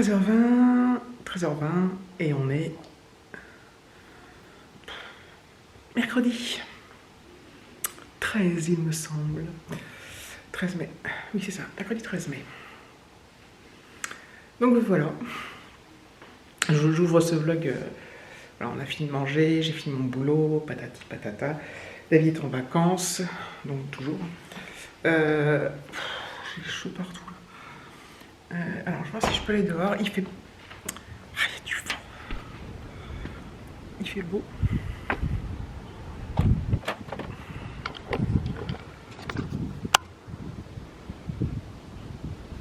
13h20, 13h20 et on est mercredi 13 il me semble. 13 mai, oui c'est ça, mercredi 13 mai. Donc voilà, j'ouvre ce vlog, voilà, on a fini de manger, j'ai fini mon boulot, patati patata. David est en vacances, donc toujours. J'ai chaud partout là. Alors je vais voir si je peux aller dehors, il fait... Ah, il y a du vent. Il fait beau.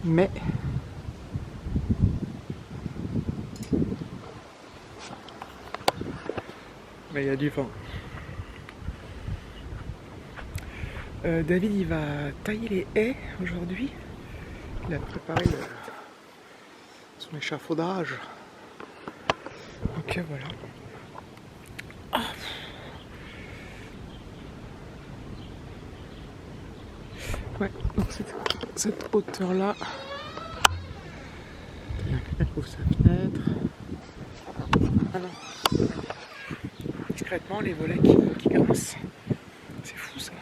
Mais... il y a du vent. David il va tailler les haies aujourd'hui. Il a préparé son échafaudage. Ok voilà. Ah. Ouais, donc cette hauteur là. Il y a quelqu'un qui ouvre sa fenêtre. Ah non. Discrètement les volets qui grincent. C'est fou ça.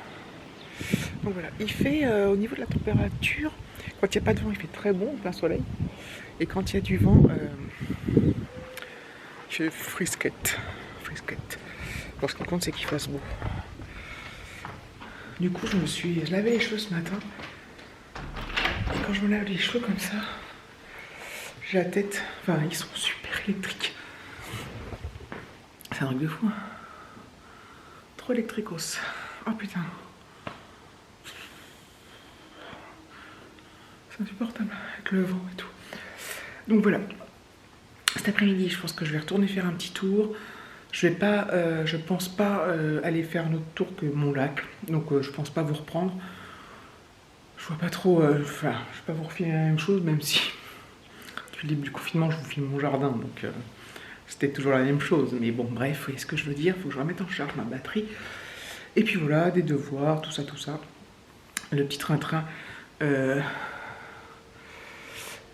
Donc voilà, il fait au niveau de la température, quand il n'y a pas de vent il fait très bon, plein soleil. Et quand il y a du vent, il fait frisquette. Alors ce qui compte c'est qu'il fasse beau. Du coup je me suis lavé les cheveux ce matin. Et quand je me lave les cheveux comme ça, j'ai la tête, enfin ils sont super électriques. C'est un truc de fou. Hein. Trop électricos. Oh putain. C'est insupportable avec le vent et tout. Donc voilà. Cet après-midi, je pense que je vais retourner faire un petit tour. Je pense pas aller faire un autre tour que mon lac. Donc je pense pas vous reprendre. Je vois pas trop. Enfin, je vais pas vous refiler la même chose, même si depuis le début du confinement, je vous filme mon jardin. Donc c'était toujours la même chose. Mais bon, bref, vous voyez ce que je veux dire. Il faut que je remette en charge ma batterie. Et puis voilà, des devoirs, tout ça. Le petit train-train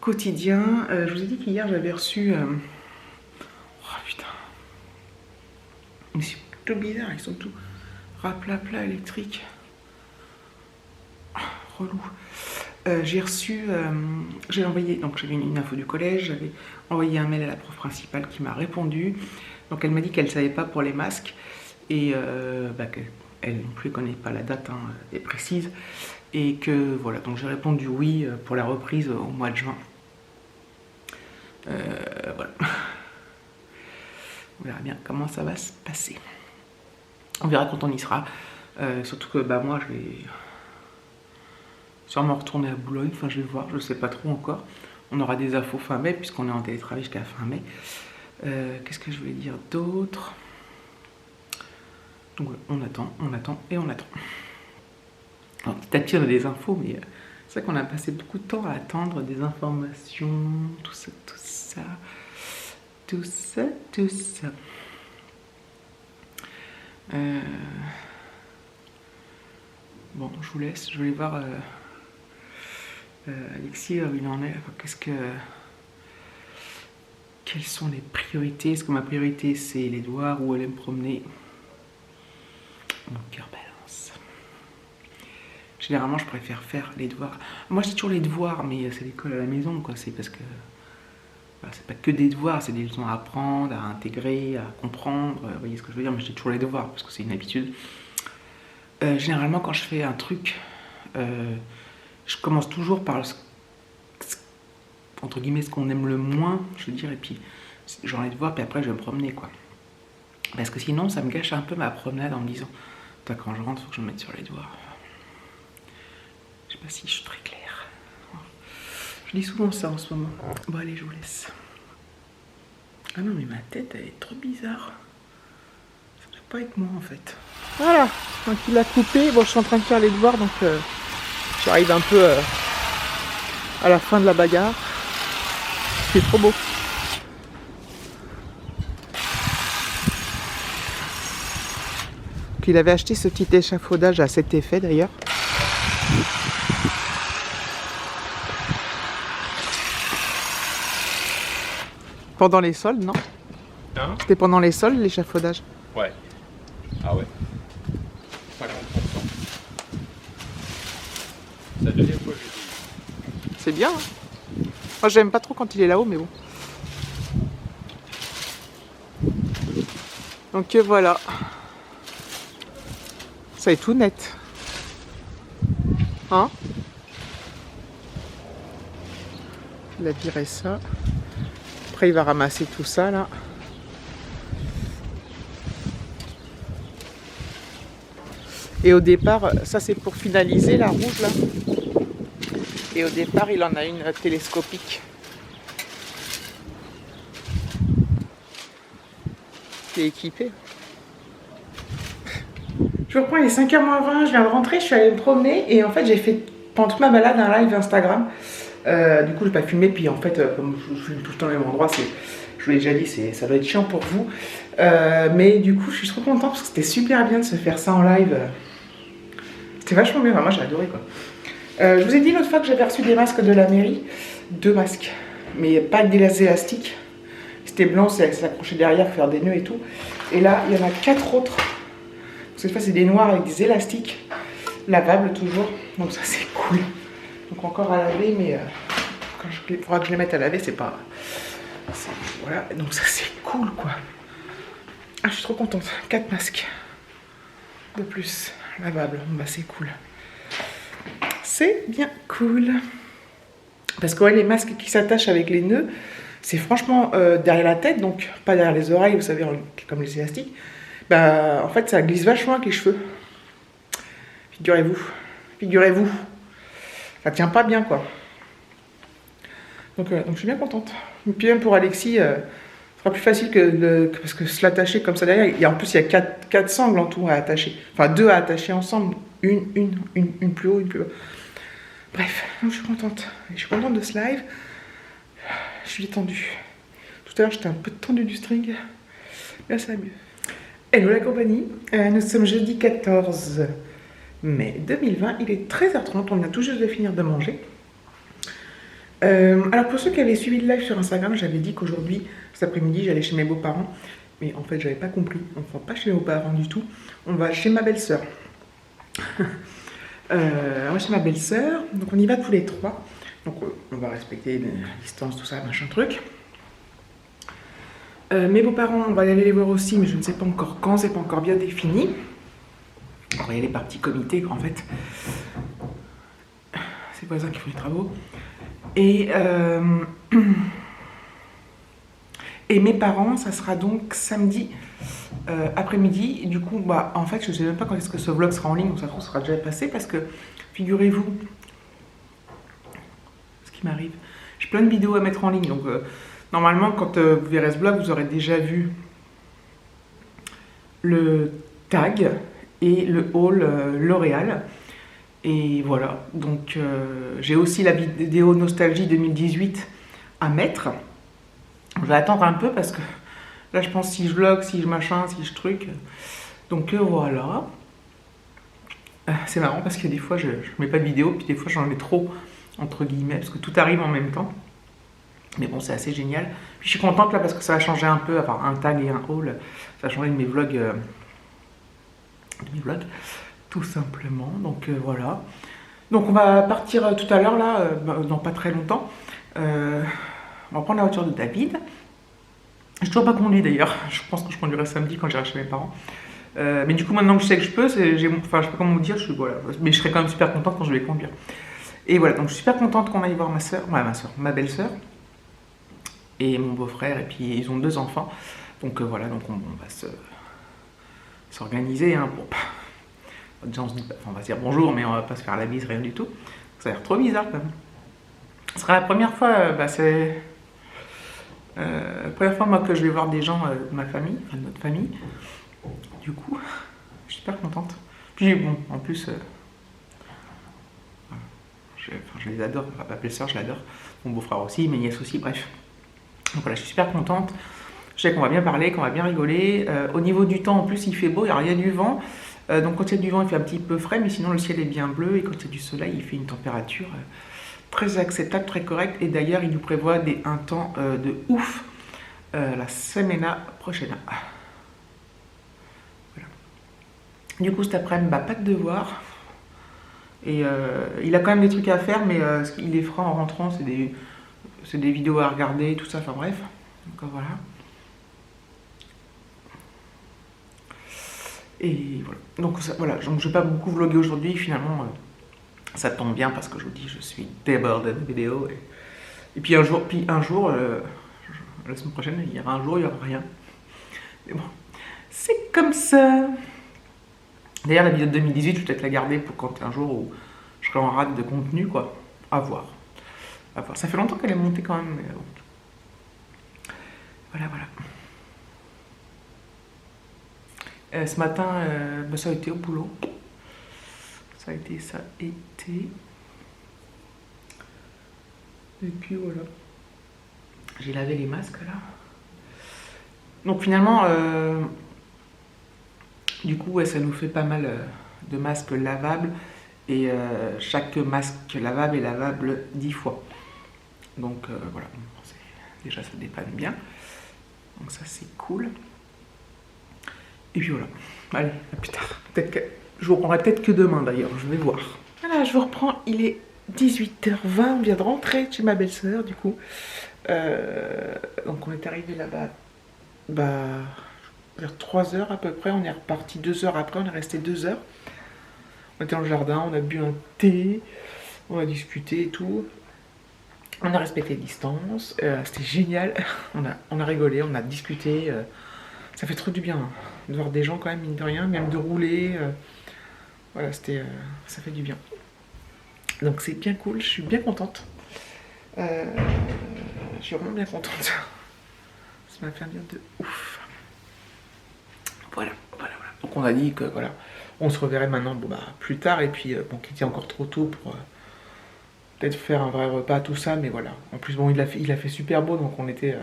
quotidien. Je vous ai dit qu'hier j'avais reçu... Oh putain. Mais c'est plutôt bizarre, ils sont tous raplapla électriques. Oh, relou. J'ai reçu... j'ai envoyé... Donc j'avais une info du collège, j'avais envoyé un mail à la prof principale qui m'a répondu. Donc elle m'a dit qu'elle ne savait pas pour les masques. Et qu'elle non plus ne connaît pas la date est précise. Et que voilà, donc j'ai répondu oui pour la reprise au mois de juin. Voilà. On verra bien comment ça va se passer. On verra quand on y sera. Surtout que moi je vais sûrement retourner à Boulogne. Enfin je vais voir, je sais pas trop encore. On aura des infos fin mai puisqu'on est en télétravail jusqu'à fin mai. Qu'est-ce que je voulais dire d'autre? Donc on attend. Alors, petit à petit on a des infos, mais c'est vrai qu'on a passé beaucoup de temps à attendre des informations, tout ça. Bon, je vous laisse, je vais voir Alexis où il en est. Enfin, quelles sont les priorités? Est-ce que ma priorité c'est les devoirs ou aller me promener? Mon cœur balance. Généralement, je préfère faire les devoirs. Moi, je dis toujours les devoirs, mais c'est l'école à la maison, quoi. C'est parce que c'est pas que des devoirs, c'est des leçons à apprendre, à intégrer, à comprendre. Vous voyez ce que je veux dire? Mais je dis toujours les devoirs parce que c'est une habitude. Généralement, quand je fais un truc, je commence toujours par entre guillemets ce qu'on aime le moins, je veux dire, et puis genre les devoirs, puis après je vais me promener, quoi. Parce que sinon, ça me gâche un peu ma promenade en me disant, quand je rentre, il faut que je me mette sur les devoirs. Je sais pas si je suis très claire. Je dis souvent ça en ce moment. Bon allez, je vous laisse. Ah non mais ma tête elle est trop bizarre. Ça doit pas être moi en fait. Voilà, donc il a coupé. Bon je suis en train de faire les devoirs donc j'arrive un peu à la fin de la bagarre. C'est trop beau. Il avait acheté ce petit échafaudage à cet effet d'ailleurs. pendant les soldes, non? Hein? C'était pendant les soldes, l'échafaudage? Ouais. Ah ouais. 50%. C'est la deuxième fois que je dis. C'est bien, hein. Moi, j'aime pas trop quand il est là-haut, mais bon. Donc voilà. Ça est tout net. Hein? Il a viré ça. Après, il va ramasser tout ça, là. Et au départ, ça c'est pour finaliser la rouge, là. Et au départ, il en a une télescopique. Qui est équipée. Je reprends, il est 5h moins 20, je viens de rentrer, je suis allée me promener. Et en fait, j'ai fait pendant toute ma balade un live Instagram. Du coup, je n'ai pas filmé, puis en fait, comme je filme tout le temps au même endroit, je vous l'ai déjà dit, ça doit être chiant pour vous. Mais du coup, je suis trop contente parce que c'était super bien de se faire ça en live. C'était vachement bien, enfin, moi j'ai adoré quoi. Je vous ai dit l'autre fois que j'avais reçu des masques de la mairie, 2 masques, mais pas avec des élastiques. C'était blanc, ça s'accrochait derrière pour faire des nœuds et tout. Et là, il y en a 4 autres. Cette fois, c'est des noirs avec des élastiques, lavables toujours. Donc ça, c'est cool. Donc encore à laver, mais quand il faudra que je les mette à laver, c'est pas... Voilà, donc ça c'est cool quoi. Ah, je suis trop contente. 4 masques de plus, lavables. Bah c'est cool. C'est bien cool. Parce que ouais, les masques qui s'attachent avec les nœuds, c'est franchement derrière la tête, donc pas derrière les oreilles, vous savez, comme les élastiques. Bah en fait, ça glisse vachement avec les cheveux. Figurez-vous. Figurez-vous. Ça tient pas bien quoi. Donc je suis bien contente. Et puis même pour Alexis, ce sera plus facile parce que se l'attacher comme ça derrière. En plus, il y a 4 sangles en tout à attacher. Enfin 2 à attacher ensemble. Une plus haut, une plus bas. Bref, donc je suis contente. Et je suis contente de ce live. Je suis détendue. Tout à l'heure, j'étais un peu tendue du string. Là, ça va mieux. Hello la compagnie. Nous sommes jeudi 14 mai 2020. Il est 13h30. On vient tout juste de finir de manger. Alors pour ceux qui avaient suivi le live sur Instagram, j'avais dit qu'aujourd'hui, cet après-midi, j'allais chez mes beaux-parents. Mais en fait, j'avais pas compris. On ne va pas chez mes beaux-parents du tout. On va chez ma belle-sœur. On va chez ma belle-sœur. Donc on y va tous les 3. Donc on va respecter la distance, tout ça, machin truc. Mes beaux-parents, on va aller les voir aussi, mais je ne sais pas encore quand, c'est pas encore bien défini. On va y aller par petit comité, en fait. C'est les voisins qui font les travaux. Et mes parents, ça sera donc samedi après-midi. Du coup, bah, en fait, je ne sais même pas quand est-ce que ce vlog sera en ligne, donc ça se trouve, sera déjà passé, parce que, figurez-vous, ce qui m'arrive, j'ai plein de vidéos à mettre en ligne, donc normalement, quand vous verrez ce vlog, vous aurez déjà vu le tag et le haul L'Oréal. Et voilà, donc j'ai aussi la vidéo Nostalgie 2018 à mettre. Je vais attendre un peu parce que là je pense si je vlog, si je machin, si je truc. Donc voilà. C'est marrant parce que des fois je mets pas de vidéo, puis des fois j'en mets trop, entre guillemets, parce que tout arrive en même temps. Mais bon, c'est assez génial. Puis je suis contente là parce que ça va changer un peu, enfin un tag et un haul, ça va changer de mes vlogs. Tout simplement, donc voilà. Donc on va partir tout à l'heure là, dans pas très longtemps. On va prendre la voiture de David. Je ne toujours pas conduit d'ailleurs, je pense que je conduirai samedi quand j'irai chez mes parents. Mais du coup maintenant que je sais que je peux, enfin je sais pas comment vous dire, voilà. Mais je serai quand même super contente quand je vais conduire. Et voilà, donc je suis super contente qu'on aille voir ma soeur, ma belle-sœur et mon beau-frère, et puis ils ont 2 enfants. Donc voilà, donc on va s'organiser hein, pour pas... Déjà, on va se dire bonjour, mais on va pas se faire la bise, rien du tout. Ça a l'air trop bizarre quand même. Ce sera la première fois, c'est la première fois moi que je vais voir des gens de ma famille, enfin de notre famille. Du coup, je suis super contente. Puis bon, en plus, je les adore. Ma belle-sœur, je l'adore. Mon beau-frère aussi, mes nièces aussi, bref. Donc voilà, je suis super contente. Je sais qu'on va bien parler, qu'on va bien rigoler. Au niveau du temps, en plus, il fait beau, alors il y a du vent. Donc quand il y a du vent, il fait un petit peu frais, mais sinon le ciel est bien bleu. Et quand il y a du soleil, il fait une température très acceptable, très correcte. Et d'ailleurs, il nous prévoit un temps de ouf la semaine prochaine. Voilà. Du coup, cet après-midi, pas de devoir. Et il a quand même des trucs à faire, mais il les fera en rentrant. C'est des vidéos à regarder, tout ça. Enfin bref. Donc voilà. Et voilà. Donc voilà. Donc, je vais pas beaucoup vlogger aujourd'hui. Finalement, ça tombe bien parce que je vous dis, je suis débordé de vidéos. Et puis un jour, la semaine prochaine, il y aura un jour, il n'y aura rien. Mais bon, c'est comme ça. D'ailleurs, la vidéo de 2018, je vais peut-être la garder pour quand un jour où je serai en rate de contenu, quoi. À voir. À voir. Ça fait longtemps qu'elle est montée quand même, mais bon. Voilà, voilà. Ce matin, ça a été au boulot. Ça a été. Et puis voilà. J'ai lavé les masques là. Donc finalement, du coup, ouais, ça nous fait pas mal de masques lavables. Et chaque masque lavable est lavable 10 fois. Donc voilà, déjà ça dépanne bien. Donc ça c'est cool. Et puis voilà. Allez, à plus tard. Je vous reprendrai peut-être que demain d'ailleurs, je vais voir. Voilà, je vous reprends, il est 18h20, on vient de rentrer chez ma belle-sœur du coup. Donc on est arrivé là-bas vers 3h à peu près, on est reparti 2h après, on est resté 2h. On était dans le jardin, on a bu un thé, on a discuté et tout. On a respecté les distances, c'était génial, on a rigolé, on a discuté. Ça fait trop du bien de voir des gens quand même, mine de rien, même de rouler. Voilà, ça fait du bien. Donc c'est bien cool, je suis bien contente. Je suis vraiment bien contente. Ça m'a fait un bien de ouf. Voilà. Donc on a dit que voilà, on se reverrait maintenant plus tard et puis qu'il était encore trop tôt pour peut-être faire un vrai repas, tout ça, mais voilà. En plus il a fait super beau, donc on était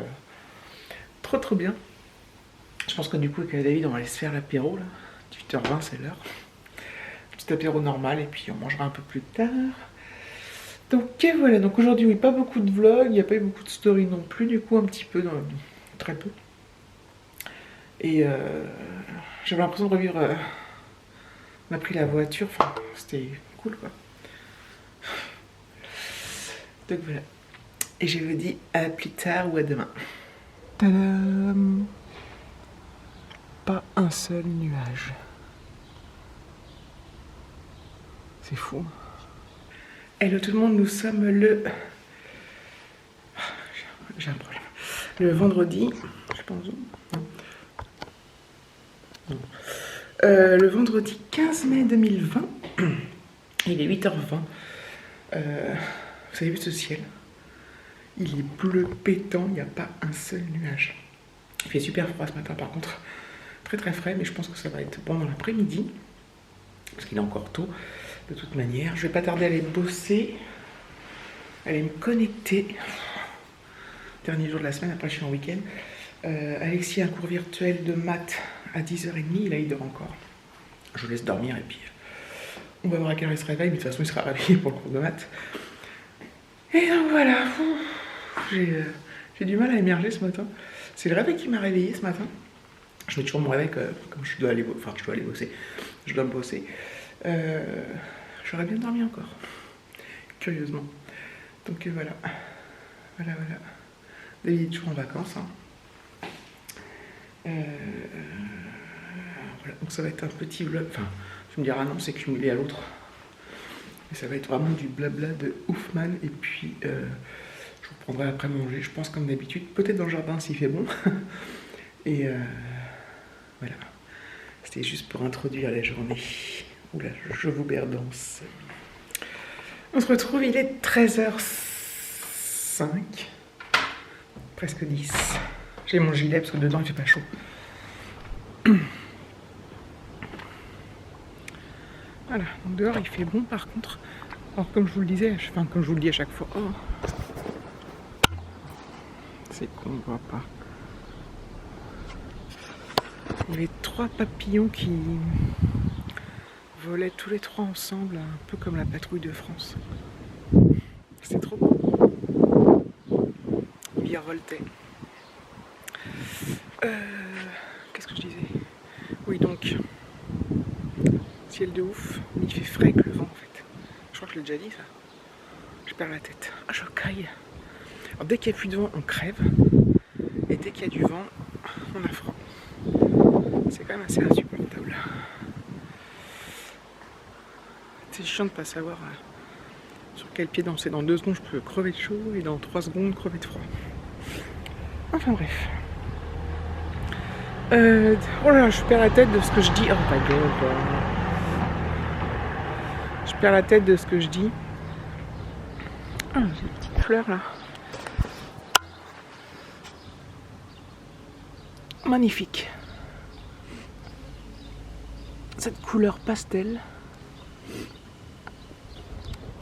trop bien. Je pense que du coup avec David on va aller se faire l'apéro là. 18h20 c'est l'heure. Petit apéro normal et puis on mangera un peu plus tard. Donc voilà, donc aujourd'hui oui, pas beaucoup de vlogs, il n'y a pas eu beaucoup de stories non plus, du coup un petit peu, très peu. Et j'avais l'impression de revivre, on a pris la voiture, enfin c'était cool quoi. Donc voilà, et je vous dis à plus tard ou à demain. Tadam! Pas un seul nuage. C'est fou. Hello tout le monde, nous sommes le... J'ai un problème. Le vendredi, je pense... Non. Le vendredi 15 mai 2020, il est 8h20. Vous avez vu ce ciel? Il est bleu pétant, il n'y a pas un seul nuage. Il fait super froid ce matin par contre. Très frais, mais je pense que ça va être bon dans l'après-midi. Parce qu'il est encore tôt. De toute manière, je vais pas tarder à aller bosser, aller me connecter. Dernier jour de la semaine, après je suis en week-end. Alexis a un cours virtuel de maths à 10h30, là il dort encore. Je le laisse dormir et puis on va voir à quelle heure il se réveille, mais de toute façon il sera réveillé pour le cours de maths. Et donc voilà, j'ai du mal à émerger ce matin. C'est le réveil qui m'a réveillé ce matin. Je mets toujours mon réveil comme je dois aller bosser. Je dois bosser. J'aurais bien dormi encore, curieusement. Donc voilà. David est toujours en vacances. Voilà. Donc ça va être un petit vlog. Enfin, tu me diras non, c'est cumulé à l'autre. Et ça va être vraiment du blabla de oufman. Et puis, je vous prendrai après manger, je pense comme d'habitude. Peut-être dans le jardin s'il fait bon. Et voilà. C'était juste pour introduire la journée. Oula, je vous berdance. On se retrouve, il est 13h05. Presque 10. J'ai mon gilet parce que dedans il fait pas chaud. Voilà, donc dehors il fait bon par contre. Alors comme je vous le disais, comme je vous le dis à chaque fois. Oh. C'est qu'on ne voit pas. Il y avait 3 papillons qui volaient tous les 3 ensemble, un peu comme la patrouille de France. C'était trop beau. Ils virevoltaient. Qu'est-ce que je disais? Oui, donc, ciel de ouf, mais il fait frais avec le vent en fait. Je crois que je l'ai déjà dit ça. Je perds la tête. Ah, je caille. Alors, dès qu'il n'y a plus de vent, on crève. Et dès qu'il y a du vent, on a froid. C'est quand même assez insupportable. C'est chiant de ne pas savoir sur quel pied danser. Dans 2 secondes, je peux crever de chaud et dans 3 secondes, crever de froid. Enfin bref. Oh là là, je perds la tête de ce que je dis. Oh ta gueule, quoi. Je perds la tête de ce que je dis. Ah, j'ai une petite fleur là. Magnifique. Cette couleur pastel.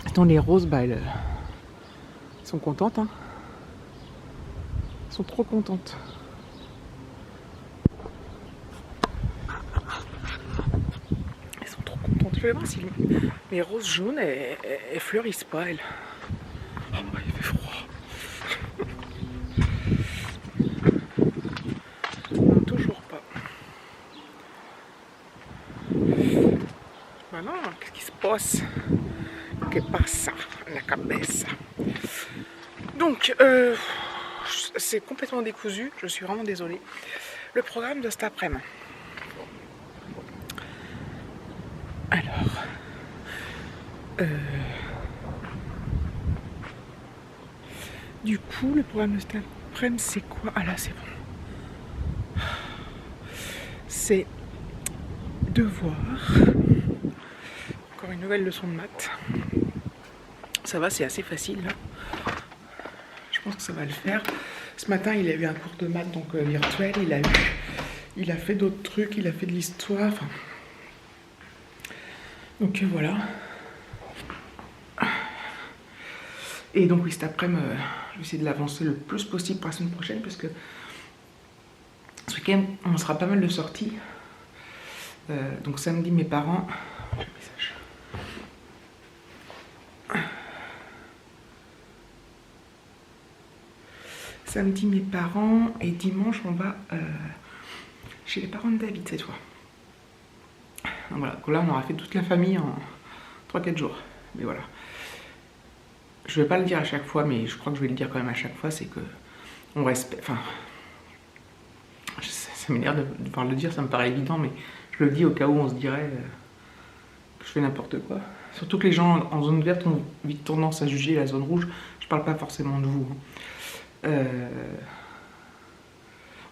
Attends, les roses, bah elles sont contentes, hein. Elles sont trop contentes. Elles sont trop contentes. Je vais voir si les roses jaunes, elles fleurissent pas, elles. Oh, bah, il fait froid. Non, toujours pas. Bah non, qu'est-ce qui se passe? Que passa la cabeza? Donc, c'est complètement décousu, je suis vraiment désolée. Le programme de cet après-midi. Alors, du coup, le programme de cet après-midi, c'est quoi? Ah là, c'est bon. C'est devoir. Encore une nouvelle leçon de maths. Ça va, c'est assez facile là. Je pense que ça va le faire. Ce matin, il a eu un cours de maths donc virtuel. Il a fait d'autres trucs, il a fait de l'histoire. Enfin, donc voilà. Et donc oui, cet après-midi, je vais essayer de l'avancer le plus possible pour la semaine prochaine parce que ce week-end, on sera pas mal de sorties. Donc samedi, mes parents... Samedi, mes parents, et dimanche, on va chez les parents de David cette fois. Donc voilà, là, on aura fait toute la famille en 3-4 jours. Mais voilà. Je vais pas le dire à chaque fois, mais je crois que je vais le dire quand même à chaque fois, c'est que on respecte... Enfin, ça m'énerve de devoir le dire, ça me paraît évident, mais je le dis au cas où on se dirait que je fais n'importe quoi. Surtout que les gens en zone verte ont vite tendance à juger la zone rouge. Je parle pas forcément de vous.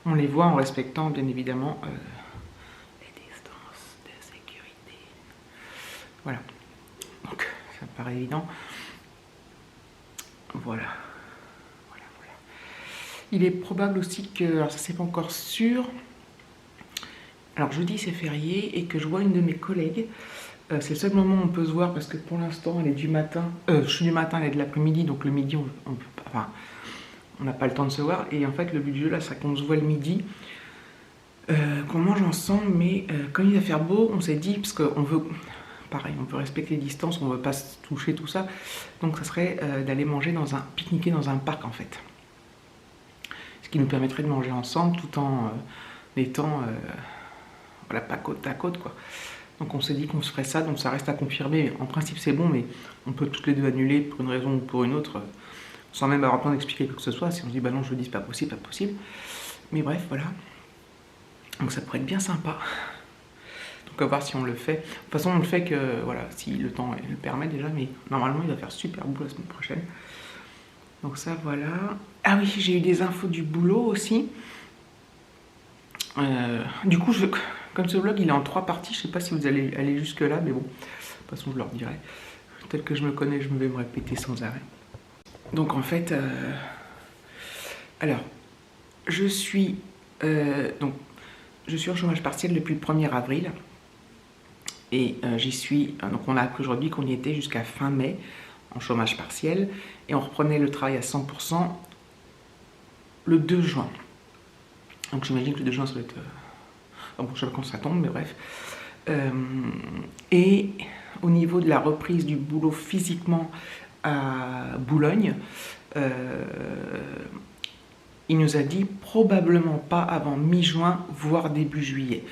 On les voit en respectant bien évidemment les distances de sécurité. Voilà. Donc ça me paraît évident. Voilà. Il est probable aussi que, alors ça c'est pas encore sûr, alors jeudi c'est férié et que je vois une de mes collègues. C'est le seul moment où on peut se voir parce que pour l'instant elle est du matin, je suis du matin, elle est de l'après-midi, donc le midi on peut pas, enfin, on n'a pas le temps de se voir. Et en fait le but du jeu là c'est qu'on se voit le midi, qu'on mange ensemble, mais quand il va faire beau, on s'est dit, parce qu'on veut, pareil, on veut respecter les distances, on veut pas se toucher, tout ça, donc ça serait d'aller manger pique-niquer dans un parc en fait. Ce qui nous permettrait de manger ensemble tout en étant voilà, pas côte à côte quoi. Donc on s'est dit qu'on se ferait ça, donc ça reste à confirmer. En principe c'est bon, mais on peut toutes les deux annuler pour une raison ou pour une autre, sans même avoir le temps d'expliquer quoi que ce soit. Si on se dit bah non je le dis c'est pas possible, pas possible. Mais bref voilà. Donc ça pourrait être bien sympa. Donc à voir si on le fait. De toute façon on le fait que voilà, si le temps le permet déjà, mais normalement il va faire super beau la semaine prochaine. Donc ça voilà. Ah oui, j'ai eu des infos du boulot aussi. Du coup, comme ce vlog il est en 3 parties, je sais pas si vous allez aller jusque là, mais bon, de toute façon je leur dirai. Tel que je me connais, je vais me répéter sans arrêt. Donc en fait, alors, je suis en chômage partiel depuis le 1er avril. Et j'y suis, donc on a appris aujourd'hui qu'on y était jusqu'à fin mai en chômage partiel. Et on reprenait le travail à 100% le 2 juin. Donc j'imagine que le 2 juin ça va être... bon, je sais pas quand ça tombe, mais bref. Et au niveau de la reprise du boulot physiquement à Boulogne, il nous a dit probablement pas avant mi-juin, voire début juillet.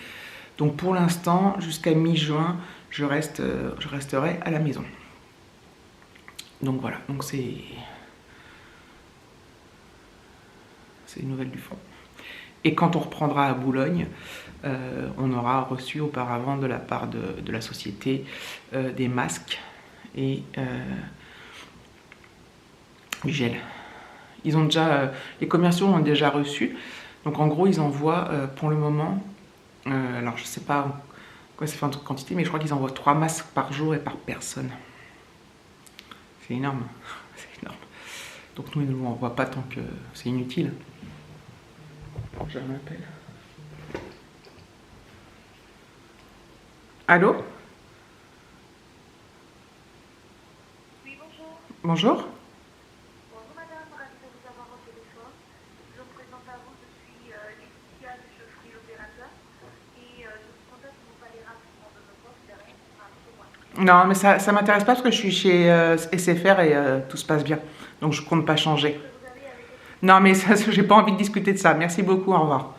Donc pour l'instant, jusqu'à mi-juin, je resterai à la maison. Donc voilà, donc c'est une nouvelle du fond. Et quand on reprendra à Boulogne, on aura reçu auparavant de la part de la société des masques et du gel. Ils ont déjà, les commerciaux ont déjà reçu. Donc en gros, ils envoient pour le moment, alors je sais pas quoi ça fait en quantité, mais je crois qu'ils envoient 3 masques par jour et par personne. C'est énorme, c'est énorme. Donc nous, ils ne nous envoient pas tant que c'est inutile. J'ai un appel. Allô? Oui, bonjour. Bonjour? Bonjour madame, ravie de vous avoir au téléphone. Je me présente à vous, je suis Laetitia de Chaufferie l'opérateur et je vous contacte pour vous parler rapidement de nos postes derrière un peu moins. Non, mais ça m'intéresse pas parce que je suis chez SFR et tout se passe bien. Donc je compte pas changer. Que vous avez avec Non, mais ça, j'ai pas envie de discuter de ça. Merci beaucoup, au revoir.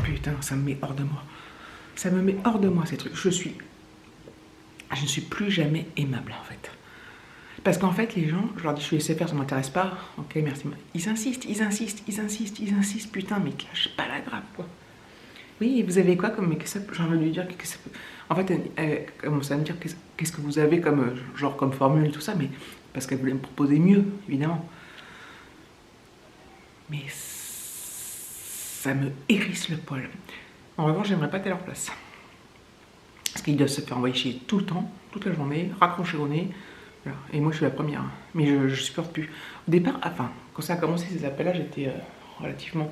Putain, ça me met hors de moi. Ça me met hors de moi ces trucs. Je ne suis plus jamais aimable en fait. Parce qu'en fait, les gens, je leur dis je suis SFR, ça m'intéresse pas. Ok, merci. Ils insistent, putain, mais lâche pas la grappe quoi. Oui, et vous avez quoi comme. J'ai envie de lui dire que ça peut. En fait, elle commence à me dire qu'est-ce que vous avez comme genre comme formule, tout ça, mais parce qu'elle voulait me proposer mieux, évidemment. Mais ça me hérisse le poil. En revanche, j'aimerais pas être à leur place. Parce qu'ils doivent se faire envoyer chier tout le temps, toute la journée, raccrocher au nez. Voilà. Et moi, je suis la première. Hein. Mais je supporte plus. Au départ, enfin, quand ça a commencé ces appels-là, j'étais relativement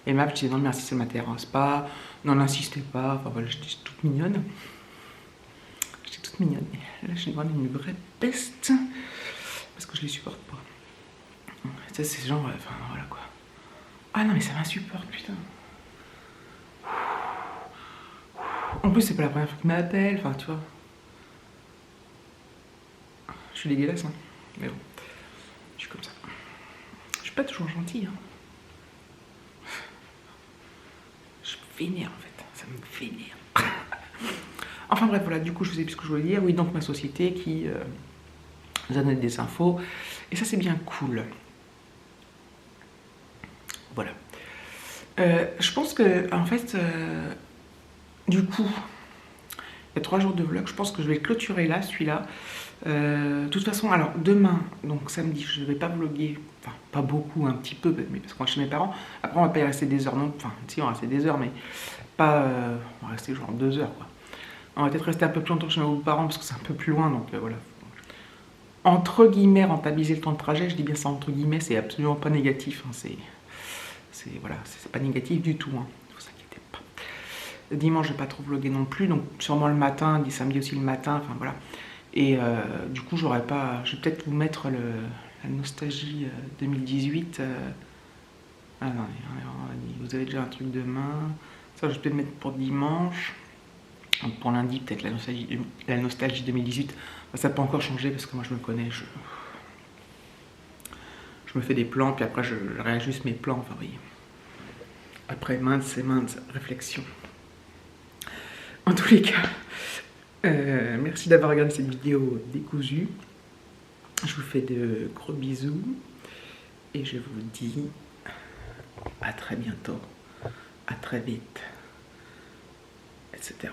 aimable. Je disais non, merci, ça m'intéresse pas. Non, n'insistez pas. Enfin voilà, j'étais toute mignonne. J'étais toute mignonne. Et là, je suis vraiment une vraie peste. Parce que je les supporte pas. Ça, c'est genre, enfin voilà quoi. Ah non, mais ça m'insupporte, putain. En plus, c'est pas la première fois qu'il m'appelle, enfin, tu vois. Je suis dégueulasse, hein. Mais bon, je suis comme ça. Je suis pas toujours gentille, hein. Je me vénère, en fait. Ça me vénère. Enfin bref, voilà, du coup, je sais plus ce que je voulais dire. Oui, donc ma société qui nous a donné des infos. Et ça, c'est bien cool. Voilà. Je pense que, en fait, du coup, il y a 3 jours de vlog. Je pense que je vais clôturer là, celui-là. De toute façon, alors demain, donc samedi, je ne vais pas vlogger. Enfin, pas beaucoup, un petit peu, mais parce qu'on va chez mes parents. Après, on va pas y rester des heures, non. Enfin, si, on va rester des heures, mais pas. On va rester genre 2 heures, quoi. On va peut-être rester un peu plus longtemps chez mes parents parce que c'est un peu plus loin, donc voilà. Entre guillemets, rentabiliser le temps de trajet, je dis bien ça entre guillemets, c'est absolument pas négatif. Hein, voilà, c'est pas négatif du tout. Hein, ne vous inquiétez pas. Dimanche, je vais pas trop vlogger non plus, donc sûrement le matin, samedi aussi le matin, enfin voilà. Et du coup, je vais peut-être vous mettre la nostalgie 2018. Ah non, vous avez déjà un truc demain. Ça, je vais peut-être mettre pour dimanche. Donc pour lundi, peut-être la nostalgie 2018. Ça n'a pas encore changé parce que moi je me connais. Je me fais des plans, puis après je réajuste mes plans. Enfin, oui. Après maintes réflexions. En tous les cas, merci d'avoir regardé cette vidéo décousue. Je vous fais de gros bisous. Et je vous dis à très bientôt. À très vite. Etc.